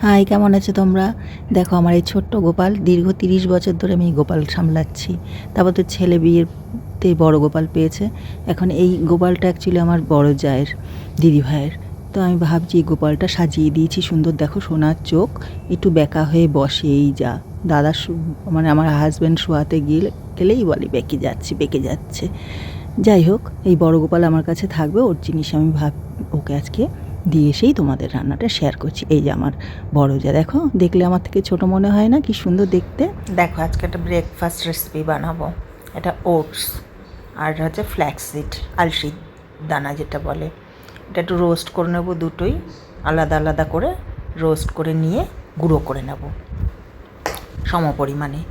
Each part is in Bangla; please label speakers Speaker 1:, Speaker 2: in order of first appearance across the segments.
Speaker 1: হাই, কেমন আছো তোমরা? দেখো আমার এই ছোট্ট গোপাল, দীর্ঘ 30 বছর ধরে আমি এই গোপাল সামলাচ্ছি। তারপর তো ছেলে বিয়েতে বড় গোপাল পেয়েছে। এখন এই গোপালটা অ্যাকচুয়ালি আমার বড় জায়ের দিদিভাইয়ের। তো আমি ভাবছি এই গোপালটা সাজিয়ে দিয়েছি সুন্দর, দেখো সোনার চোখ, একটু বেঁকা হয়ে বসে এই যা দাদা মানে আমার হাজব্যান্ড শোয়াতে গেলেই বলে বেঁকে যাচ্ছে বেঁকে যাচ্ছে। যাই হোক, এই বড় গোপাল আমার কাছে থাকবে, ওর জিনিস আমি ওকে আজকে দিয়ে এসেই তোমাদের রান্নাটা শেয়ার করছি। এই যে আমার বড় যা, দেখো দেখলে আমার থেকে ছোট মনে হয় না? কি সুন্দর দেখতে।
Speaker 2: দেখো আজকে একটা ব্রেকফাস্ট রেসিপি বানাবো। এটা ওটস আর হচ্ছে ফ্ল্যাক্সিড, আলসি দানা যেটা বলে। এটা একটু রোস্ট করে নেবো, দুটোই আলাদা আলাদা করে রোস্ট করে নিয়ে গুঁড়ো করে নেব, সম পরিমাণে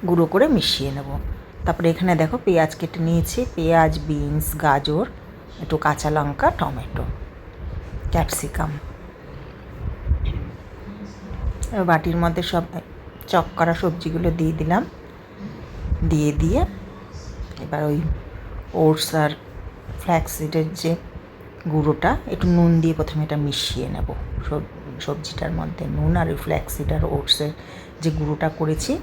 Speaker 2: গুঁড়ো করে মিশিয়ে নেব। তারপরে এখানে দেখো পেঁয়াজ কেটে নিয়েছি, পেঁয়াজ, বিনস, গাজর, একটু কাঁচা লঙ্কা, টমেটো, ক্যাপসিকাম। বাটির মধ্যে সব চপ করা সবজিগুলো দিয়ে দিলাম, দিয়ে এবার ওই ওটস আর ফ্ল্যাক্সিডের যে গুঁড়োটা, একটু নুন দিয়ে প্রথমে এটা মিশিয়ে নেব। সবজিটার মধ্যে নুন আর ওই ফ্ল্যাক্সিড আর ওটসের যে গুঁড়োটা করেছি,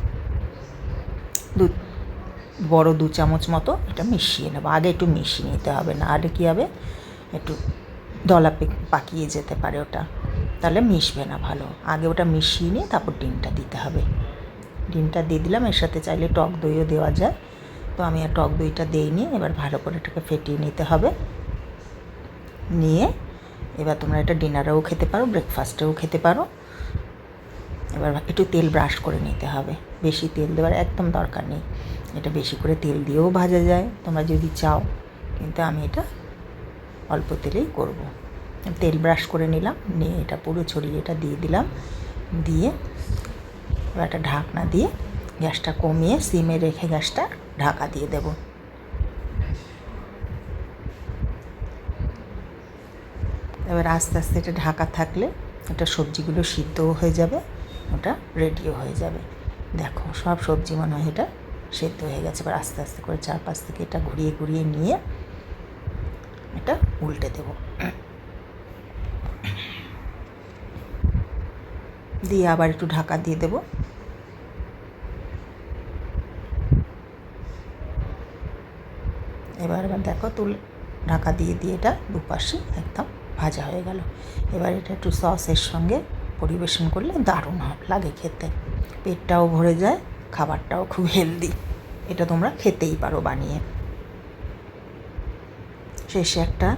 Speaker 2: বড় 2 চামচ মতো এটা মিশিয়ে নেব। আগে একটু মিশিয়ে নিতে হবে, না আগে কী হবে, একটু দলা পাকিয়ে যেতে পারে ওটা, তাহলে মিশবে না ভালো। আগে ওটা মিশিয়ে নিয়ে তারপর ডিমটা দিতে হবে। ডিমটা দিয়ে দিলাম, এর সাথে চাইলে টক দইও দেওয়া যায়, তো আমি আর টক দইটা দিইনি। এবার ভালো করে এটাকে ফেটিয়ে নিতে হবে। নিয়ে এবার তোমরা এটা ডিনারেও খেতে পারো, ব্রেকফাস্টেও খেতে পারো। এবার একটু তেল ব্রাশ করে নিতে হবে, বেশি তেল দেওয়ার একদম দরকার নেই। এটা বেশি করে তেল দিয়েও ভাজা যায় তোমরা যদি চাও, কিন্তু আমি এটা অল্প তেলেই করব। তেল ব্রাশ করে নিলাম, নিয়ে এটা পুরো ছড়িয়ে এটা দিয়ে দিলাম। দিয়ে এবার একটা ঢাকনা দিয়ে গ্যাসটা কমিয়ে সিমে রেখে গ্যাসটা ঢাকা দিয়ে দেব। এবার আস্তে আস্তে এটা ঢাকা থাকলে এটা সবজিগুলো সিদ্ধও হয়ে যাবে, ওটা রেডিও হয়ে যাবে। দেখো সব সবজি মনে হয় এটা সেদ্ধ হয়ে গেছে। এবার আস্তে আস্তে করে চারপাশ থেকে এটা ঘুরিয়ে ঘুরিয়ে নিয়ে এটা উল্টে দেব, দিয়ে আবার একটু ঢাকা দিয়ে দেব। এবার দেখো ঢাকা দিয়ে এটা দুপাশে একদম ভাজা হয়ে গেল। এবার এটা একটু সসের সঙ্গে পরিবেশন করলে দারুণ লাগে খেতে, পেটটাও ভরে যায়, খাবারটাও খুব হেলদি। এটা তোমরা খেতেই পারো বানিয়ে। শেষে একটা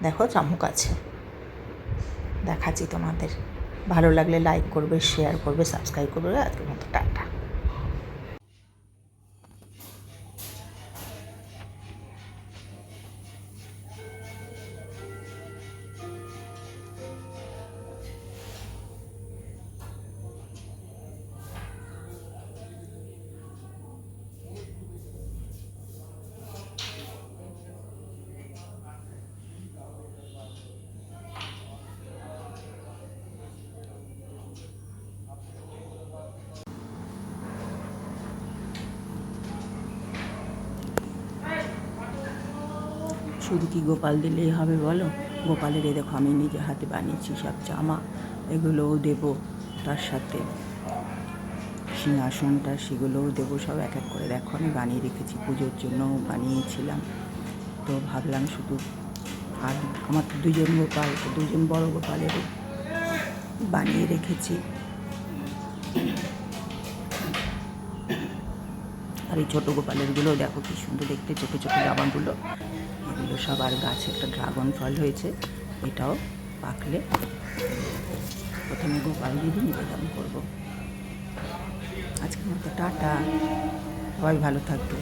Speaker 2: দেখো চামচ আছে, দেখাচ্ছি তোমাদের। ভালো লাগলে লাইক করবে, শেয়ার করবে, সাবস্ক্রাইব করবে। আজকের মতো টাটা।
Speaker 1: শুধু কি গোপাল দিলেই হবে বলো? গোপালের এই দেখো আমি নিজে হাতে বানিয়েছি সব জামা, এগুলোও দেবো, তার সাথে সিংহাসনটা সেগুলোও দেবো, সব এক এক করে। দেখো আমি বানিয়ে রেখেছি, পুজোর জন্য বানিয়েছিলাম। তো ভাবলাম শুধু, আর আমার তো 2জন গোপাল, 2জন বড় গোপালেরও বানিয়ে রেখেছি। আর এই ছোটো গোপালেরগুলোও দেখো কি সুন্দর দেখতে, ছোটো ছোটো জামাগুলো, এগুলো সব। আর গাছে একটা ড্রাগন ফল হয়েছে, এটাও পাকলে প্রথমে গোপাল দিদি নিবেদন করবো। আজকের মতো টাটা, সবাই ভালো থাকবে।